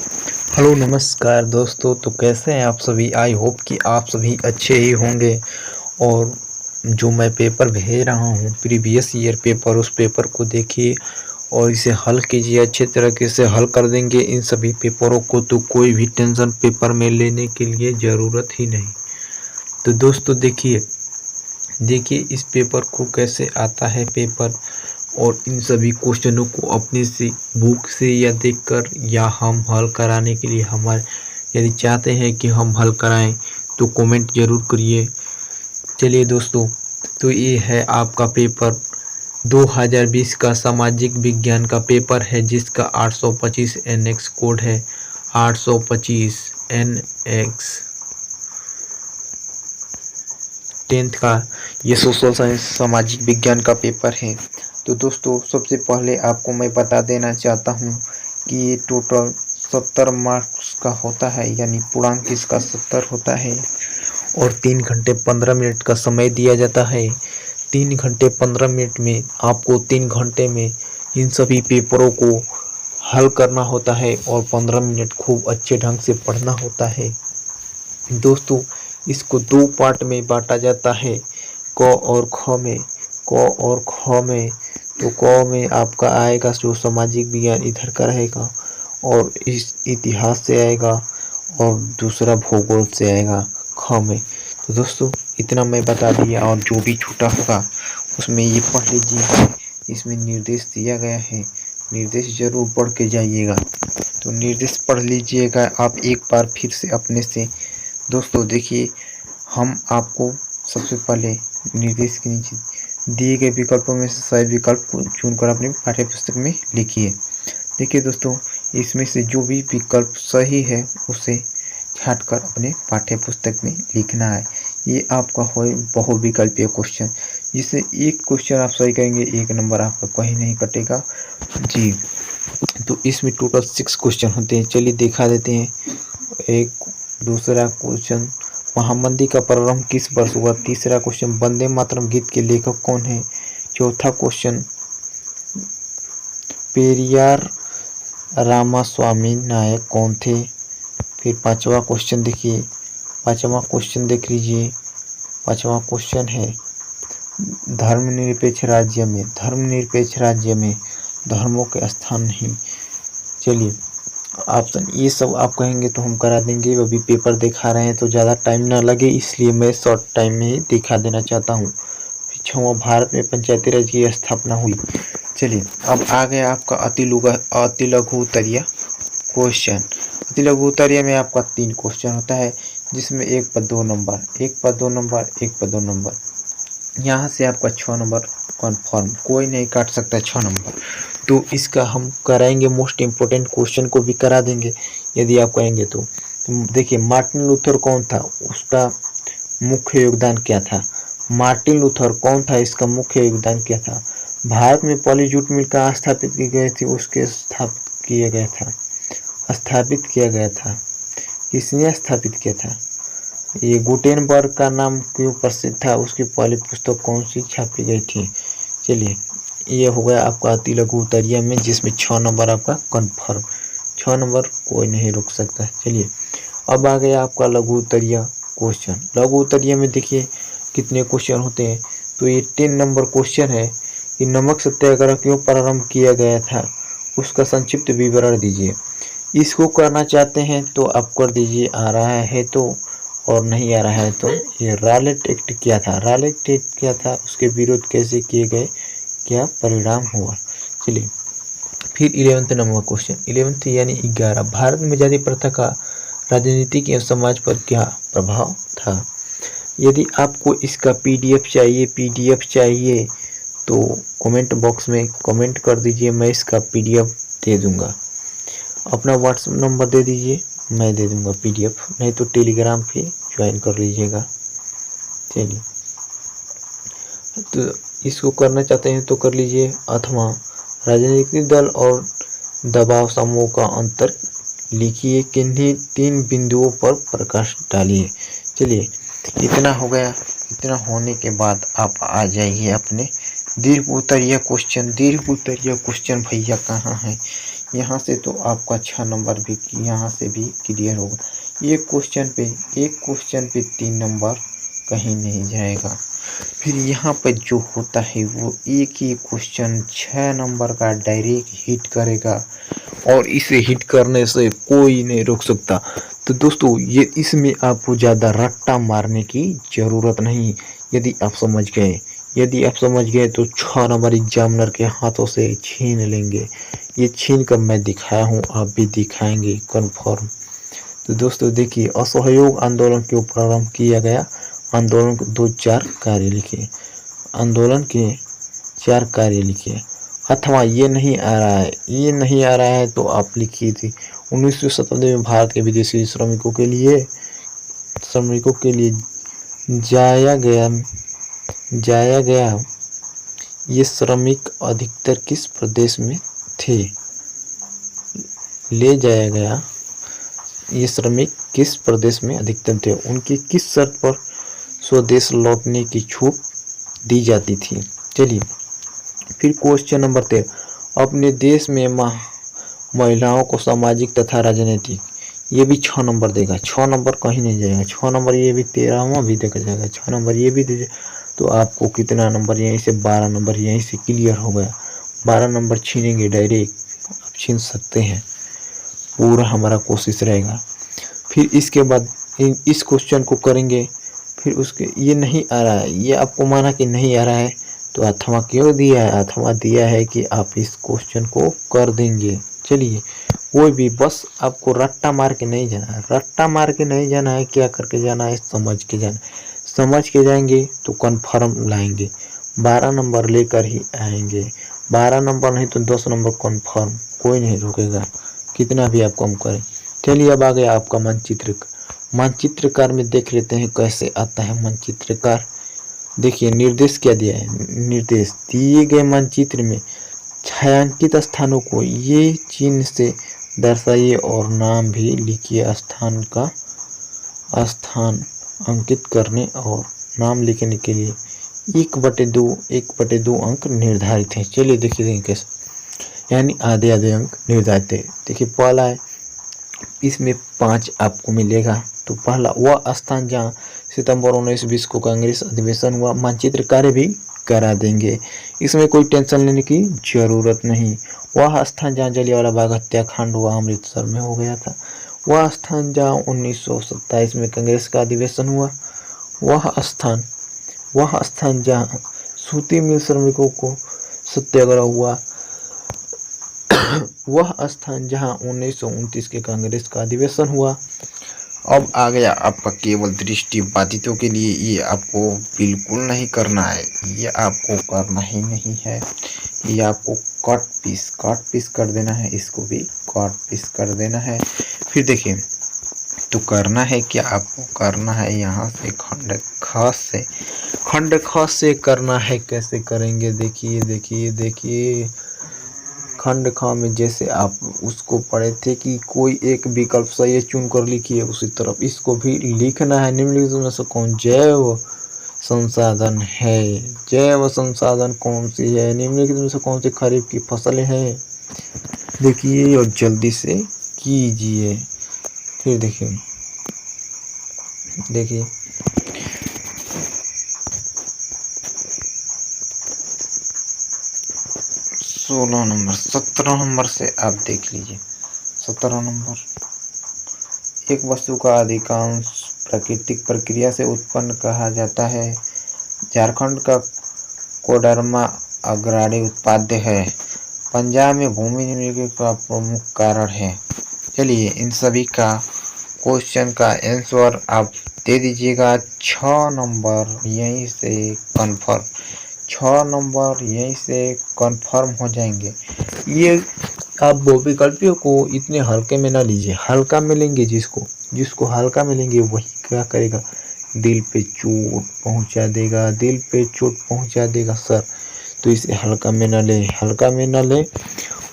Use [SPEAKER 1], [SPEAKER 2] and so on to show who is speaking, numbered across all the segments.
[SPEAKER 1] Hello नमस्कार दोस्तों। तो कैसे हैं आप सभी। आई होप कि आप सभी अच्छे ही होंगे। और जो मैं पेपर भेज रहा हूँ प्रीवियस ईयर पेपर, उस पेपर को देखिए और इसे हल कीजिए। अच्छे तरीके से हल कर देंगे इन सभी पेपरों को, तो कोई भी टेंशन पेपर में लेने के लिए ज़रूरत ही नहीं। तो दोस्तों देखिए देखिए इस पेपर को कैसे आता है पेपर, और इन सभी क्वेश्चनों को अपने से बुक से या देखकर या हम हल कराने के लिए हमारे, यदि चाहते हैं कि हम हल कराएं तो कमेंट ज़रूर करिए। चलिए दोस्तों, तो ये है आपका पेपर 2020 का सामाजिक विज्ञान का पेपर है, जिसका 825 NX कोड है। 825 NX 10th का ये सोशल साइंस सामाजिक विज्ञान का पेपर है। तो दोस्तों सबसे पहले आपको मैं बता देना चाहता हूँ कि ये टोटल 70 मार्क्स का होता है, यानी पूर्णांक इसका 70 होता है। और 3 घंटे 15 मिनट का समय दिया जाता है। 3 घंटे 15 मिनट में आपको 3 घंटे में इन सभी पेपरों को हल करना होता है और 15 मिनट खूब अच्छे ढंग से पढ़ना होता है। दोस्तों इसको 2 पार्ट में बांटा जाता है, क और ख में। क और ख में, तो क में आपका आएगा जो सामाजिक विज्ञान इधर का रहेगा, और इस इतिहास से आएगा, और दूसरा भूगोल से आएगा ख में। तो दोस्तों इतना मैं बता दिया, और जो भी छूटा होगा उसमें ये पढ़ लीजिए। इसमें निर्देश दिया गया है, निर्देश जरूर पढ़ के जाइएगा। तो निर्देश पढ़ लीजिएगा आप एक बार फिर से अपने से। दोस्तों देखिए, हम आपको सबसे पहले निर्देश के नीचे दिए गए विकल्पों में से सही विकल्प को चुनकर अपनी पाठ्य पुस्तक में लिखिए। देखिए दोस्तों, इसमें से जो भी विकल्प सही है उसे छांटकर अपने पाठ्य पुस्तक में लिखना है। ये आपका हो बहुविकल्पीय क्वेश्चन, जिससे एक क्वेश्चन आप सही करेंगे 1 नंबर आपका कहीं नहीं कटेगा जी। तो इसमें टोटल 6 क्वेश्चन होते हैं। चलिए दिखा देते हैं। एक दूसरा क्वेश्चन, महामंदी का प्रारंभ किस वर्ष हुआ। तीसरा क्वेश्चन, वंदे मातरम गीत के लेखक कौन है। चौथा क्वेश्चन, पेरियार रामास्वामी नायक कौन थे। फिर पांचवा क्वेश्चन देखिए, पांचवा क्वेश्चन देख लीजिए। पांचवा क्वेश्चन है, धर्मनिरपेक्ष राज्य में धर्मों के स्थान नहीं। चलिए ऑप्शन ये सब आप कहेंगे तो हम करा देंगे। अभी पेपर दिखा रहे हैं तो ज़्यादा टाइम ना लगे, इसलिए मैं शॉर्ट टाइम में ही दिखा देना चाहता हूँ। 6वां, भारत में पंचायती राज की स्थापना हुई। चलिए अब आ गया आपका अति लघु उत्तरीय क्वेश्चन। अति लघु उत्तरीय में आपका 3 क्वेश्चन होता है, जिसमें 1 पर 2 नंबर, 1 पर 2 नंबर, 1 पर 2 नंबर। यहाँ से आपका 6 नंबर कन्फर्म, कोई नहीं काट सकता 6 नंबर। तो इसका हम कराएंगे, मोस्ट इम्पोर्टेंट क्वेश्चन को भी करा देंगे यदि आप कहेंगे तो। देखिए मार्टिन लूथर कौन था, उसका मुख्य योगदान क्या था। मार्टिन लूथर कौन था, इसका मुख्य योगदान क्या था। भारत में पहली जूट मिल कहाँ स्थापित की गई थी, उसके स्थापित किया गया था। किसने स्थापित किया था। ये गुटेनबर्ग का नाम क्यों प्रसिद्ध था, उसकी पहली पुस्तक कौन सी छापी गई थी। चलिए ये हो गया आपका अति लघु उत्तरीय में, जिसमें 6 नंबर आपका कन्फर्म, 6 नंबर कोई नहीं रोक सकता। चलिए अब आ गया आपका लघु उत्तरीय क्वेश्चन। लघु उत्तरीय में देखिए कितने क्वेश्चन होते हैं। तो ये 10 नंबर क्वेश्चन है कि नमक सत्याग्रह क्यों प्रारंभ किया गया था, उसका संक्षिप्त विवरण दीजिए। इसको करना चाहते हैं तो आप कर दीजिए, आ रहा है तो, और नहीं आ रहा है तो। ये रॉलेट एक्ट क्या था, रॉलेट एक्ट क्या था, उसके विरोध कैसे किए गए, क्या परिणाम हुआ। चलिए फिर 11th नंबर क्वेश्चन, 11th यानी 11, भारत में जाति प्रथा का राजनीतिक एवं समाज पर क्या प्रभाव था। यदि आपको इसका पीडीएफ चाहिए तो कमेंट बॉक्स में कमेंट कर दीजिए, मैं इसका पीडीएफ दे दूंगा। अपना व्हाट्सएप नंबर दे दीजिए, मैं दे दूंगा पीडीएफ, नहीं तो टेलीग्राम पे ज्वाइन कर लीजिएगा। चलिए तो इसको करना चाहते हैं तो कर लीजिए। अथवा राजनीतिक दल और दबाव समूह का अंतर लिखिए, किन्हीं 3 बिंदुओं पर प्रकाश डालिए। चलिए इतना हो गया। इतना होने के बाद आप आ जाइए अपने दीर्घ उत्तरीय क्वेश्चन। दीर्घ उत्तरीय क्वेश्चन भैया कहाँ है, यहाँ से तो आपका 6 नंबर भी यहाँ से भी क्लियर होगा। एक क्वेश्चन पे 3 नंबर कहीं नहीं जाएगा। फिर यहाँ पर जो होता है वो एक ही क्वेश्चन 6 नंबर का डायरेक्ट हिट करेगा और इसे हिट करने से कोई नहीं रोक सकता। तो दोस्तों ये इसमें आपको ज़्यादा रट्टा मारने की ज़रूरत नहीं। यदि आप समझ गए तो 6 नंबर एग्जामिनर के हाथों से छीन लेंगे। ये छीन कर मैं दिखाया हूँ, आप भी दिखाएंगे कन्फर्म। तो दोस्तों देखिए, असहयोग आंदोलन क्यों प्रारंभ किया गया। आंदोलन के 2-4 कार्य लिखिए। आंदोलन के 4 कार्य लिखिए। अथवा ये नहीं आ रहा है तो आप लिखिए थी 19वीं शताब्दी में भारत के विदेशी श्रमिकों के लिए जाया गया ये श्रमिक अधिकतर किस प्रदेश में थे। ले जाया गया ये श्रमिक किस प्रदेश में अधिकतर थे, उनकी किस शर्त पर स्वदेश लौटने की छूट दी जाती थी। चलिए फिर क्वेश्चन नंबर 13, अपने देश में महिलाओं को सामाजिक तथा राजनीतिक, ये भी 6 नंबर देगा। 6 नंबर कहीं नहीं जाएगा। 6 नंबर ये भी 13वां भी देखा जाएगा। 6 नंबर ये भी दे तो आपको कितना नंबर, यहीं से 12 नंबर यहीं से क्लियर हो गया। 12 नंबर छीनेंगे डायरेक्ट, आप छीन सकते हैं, पूरा हमारा कोशिश रहेगा। फिर इसके बाद इस क्वेश्चन को करेंगे। फिर उसके ये नहीं आ रहा है, ये आपको माना कि नहीं आ रहा है तो अथवा क्यों दिया है। अथवा दिया है कि आप इस क्वेश्चन को कर देंगे। चलिए कोई भी, बस आपको रट्टा मार के नहीं जाना है। रट्टा मार के नहीं जाना है, क्या करके जाना है, समझ के जाना। समझ के जाएंगे तो कन्फर्म लाएंगे, 12 नंबर लेकर ही आएंगे। 12 नंबर नहीं तो 10 नंबर कन्फर्म, कोई नहीं रोकेगा कितना भी आप कम करें। चलिए अब आ गया आपका मानचित्रकार में देख लेते हैं कैसे आता है मानचित्रकार। देखिए निर्देश क्या दिया है। निर्देश दिए गए मानचित्र में छायांकित स्थानों को ये चिन्ह से दर्शाइए और नाम भी लिखिए। स्थान अंकित करने और नाम लिखने के लिए 1/2 अंक निर्धारित हैं। चलिए देखिए कैसे, यानी आधे अंक निर्धारित है। देखिए पहला है, इसमें 5 आपको मिलेगा। तो पहला वह स्थान जहाँ सितंबर 1920 को कांग्रेस अधिवेशन हुआ, मानचित्र कार्य भी करा देंगे, इसमें कोई टेंशन लेने की जरूरत नहीं। वह स्थान जहाँ जलियांवाला बाग हत्याकांड हुआ, अमृतसर में हो गया था। वह स्थान जहाँ 1927 में कांग्रेस का अधिवेशन हुआ। वह स्थान जहाँ सूती मिल श्रमिकों को सत्याग्रह हुआ। वह स्थान जहां 1929 के कांग्रेस का अधिवेशन हुआ। अब आ गया आपका केवल दृष्टि बाधितों के लिए। ये आपको बिल्कुल नहीं करना है, ये आपको करना ही नहीं है। ये आपको कट पीस कर देना है, इसको भी कट पीस कर देना है। फिर देखिए तो करना है क्या, आपको करना है यहाँ से खंड ख से करना है। कैसे करेंगे, देखिए खंड ख में जैसे आप उसको पढ़े थे कि कोई एक विकल्प सही चुन कर लिखिए, उसी तरफ इसको भी लिखना है। निम्नलिखित में से कौन जैव संसाधन है। जैव संसाधन कौन सी है, निम्नलिखित में से कौन सी खरीफ की फसलें हैं। देखिए और जल्दी से कीजिए। फिर देखिए 16 नंबर 17 नंबर से आप देख लीजिए। 17 नंबर, एक वस्तु का अधिकांश प्राकृतिक प्रक्रिया से उत्पन्न कहा जाता है। झारखंड का कोडरमा अग्रणी उत्पाद्य है। पंजाब में भूमि निम्नलिखित का प्रमुख कारण है। चलिए इन सभी का क्वेश्चन का आंसर आप दे दीजिएगा। 6 नंबर यहीं से कन्फर्म, 6 नंबर यहीं से कन्फर्म हो जाएंगे। ये आप विकल्पियों को इतने हल्के में ना लीजिए, हल्का में लेंगे जिसको हल्का में लेंगे वही क्या करेगा, दिल पे चोट पहुंचा देगा सर। तो इसे हल्का में ना ले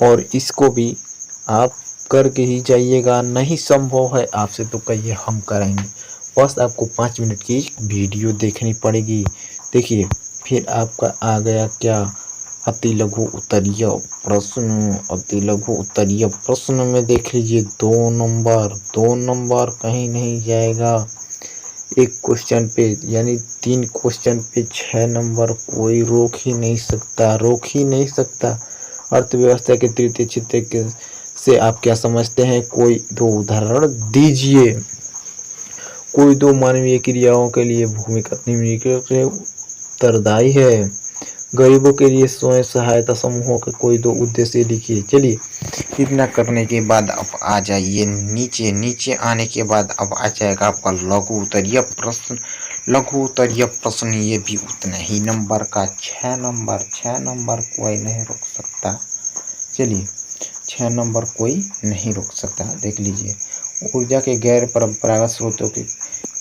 [SPEAKER 1] और इसको भी आप करके ही जाइएगा। नहीं संभव है आपसे तो कहिए हम कराएंगे। बस आपको 5 मिनट की वीडियो देखनी पड़ेगी। देखिए फिर आपका आ गया क्या, अति लघु उत्तरीय प्रश्न, अति लघु उत्तरीय प्रश्न में देख लीजिए 2 नंबर कहीं नहीं जाएगा। एक क्वेश्चन पे यानी 3 क्वेश्चन पे 6 नंबर कोई रोक ही नहीं सकता। अर्थव्यवस्था के तृतीय क्षेत्र से आप क्या समझते हैं? कोई 2 उदाहरण दीजिए। कोई 2 मानवीय क्रियाओं के लिए भूमिका निम्नलिखित से उत्तरदायी है। गरीबों के लिए स्वयं सहायता समूहों के कोई 2 उद्देश्य लिखिए। चलिए, इतना करने के बाद अब आ जाइए नीचे आने के बाद अब आ जाएगा आपका लघु उत्तरीय प्रश्न। ये भी उतना ही नंबर का 6 नंबर कोई नहीं रोक सकता। चलिए, 6 नंबर कोई नहीं रोक सकता। देख लीजिए, ऊर्जा के गैर परंपरागत स्रोतों के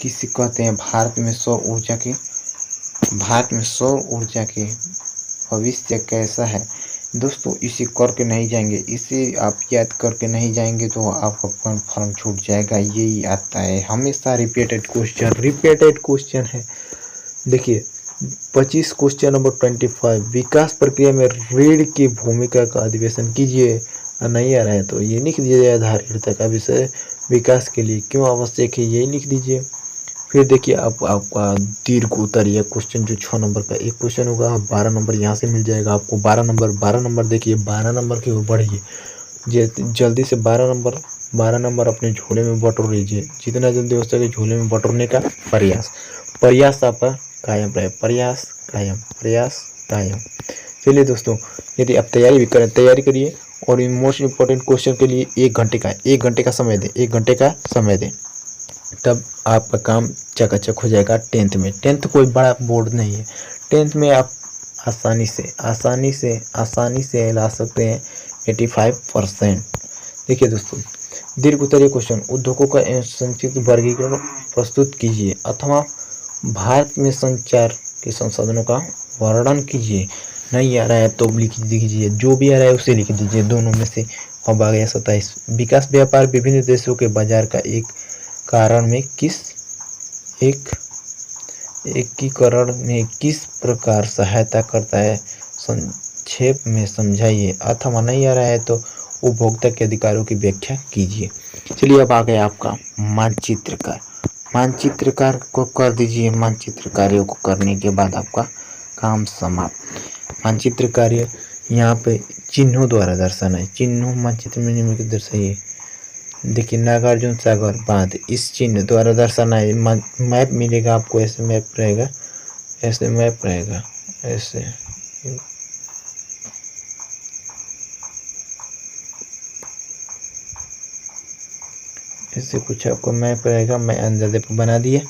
[SPEAKER 1] किसे कहते हैं? भारत में सौर ऊर्जा के भविष्य कैसा है? दोस्तों, इसे करके नहीं जाएंगे, इसे आप याद करके नहीं जाएंगे तो आपका कन्फर्म छूट जाएगा। यही आता है हमेशा रिपीटेड क्वेश्चन है। देखिए 25 क्वेश्चन नंबर 25, विकास प्रक्रिया में रीढ़ की भूमिका का अधिवेशन कीजिए। नहीं आ रहा है तो ये लिख दीजिए, आधारहीनता का विषय विकास के लिए क्यों आवश्यक है, यही लिख दीजिए। फिर देखिए अब आपका दीर्घ उत्तरीय क्वेश्चन जो 6 नंबर का एक क्वेश्चन होगा, 12 नंबर यहाँ से मिल जाएगा आपको। 12 नंबर देखिए, 12 नंबर की ओर बढ़िए जल्दी से। 12 नंबर अपने झोले में बटोर लीजिए, जितना जल्दी हो सके झोले में बटोरने का प्रयास आपका कायम रहे। प्रयास कायम। चलिए दोस्तों, यदि आप तैयारी करिए और मोस्ट इम्पोर्टेंट क्वेश्चन के लिए 1 घंटे का समय दें। तब आपका काम चकाचक हो जाएगा। 10th में, 10th कोई बड़ा बोर्ड नहीं है। 10th में आप आसानी से ला सकते हैं 85%। देखिए दोस्तों, दीर्घ उत्तरीय क्वेश्चन, उद्योगों का संक्षिप्त वर्गीकरण प्रस्तुत कीजिए अथवा भारत में संचार के संसाधनों का वर्णन कीजिए। नहीं आ रहा है तो लिख दीजिए, जो भी आ रहा है उसे लिख दीजिए, दोनों में से। अब आ गया 27, विकास व्यापार विभिन्न देशों के बाजार का एक कारण में एकीकरण में किस प्रकार सहायता करता है, संक्षेप में समझाइए। अथवा नहीं आ रहा है तो उपभोक्ता के अधिकारों की व्याख्या कीजिए। चलिए, अब आ गया आपका मानचित्रकार को कर दीजिए। मानचित्र कार्यों को करने के बाद आपका काम समाप्त। मानचित्र कार्य यहाँ पे चिन्हों द्वारा दर्शाना है। चिन्हों मानचित्र में निम्नलिखित दर्शाइए। देखिए, नागार्जुन सागर बांध, इस चिन्ह द्वारा दर्शाना है। मैप मिलेगा आपको, ऐसे मैप रहेगा, ऐसे कुछ आपको मैप रहेगा। मैं अंदाजे पर बना दिया,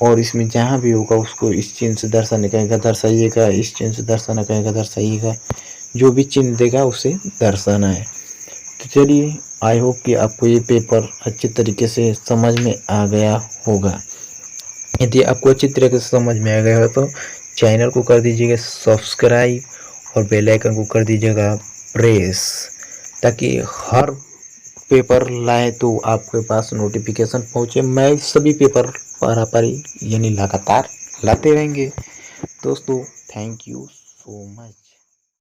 [SPEAKER 1] और इसमें जहाँ भी होगा उसको इस चिन्ह से दर्शाने कहेगा दर्शाइएगा, इस चिन्ह से दर्शाना कहेगा दर्शाइएगा। जो भी चिन्ह देगा उसे दर्शाना है। तो चलिए, आई होप कि आपको ये पेपर अच्छे तरीके से समझ में आ गया होगा। यदि आपको अच्छी तरीके से समझ में आ गया हो तो चैनल को कर दीजिएगा सब्सक्राइब और बेल आइकन को कर दीजिएगा प्रेस, ताकि हर पेपर लाए तो आपके पास नोटिफिकेशन पहुँचे। मैं सभी पेपर पारी यानी लगातार लाते रहेंगे। दोस्तों, थैंक यू सो मच।